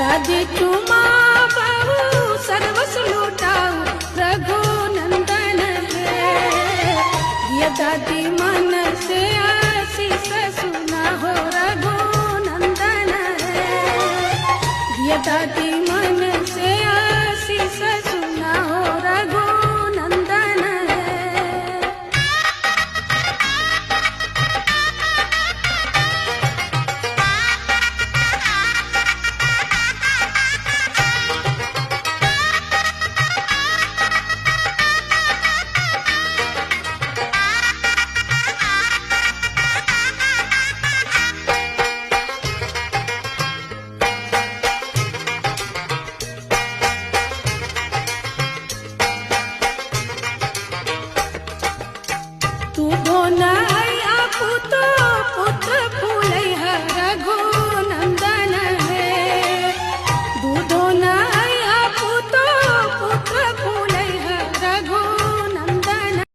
दादी तुमा बहु सर्वस लुटाऊ रघुनंदन है। ये दादी मन से आशीष सुना हो रघुनंदन है। ये दादी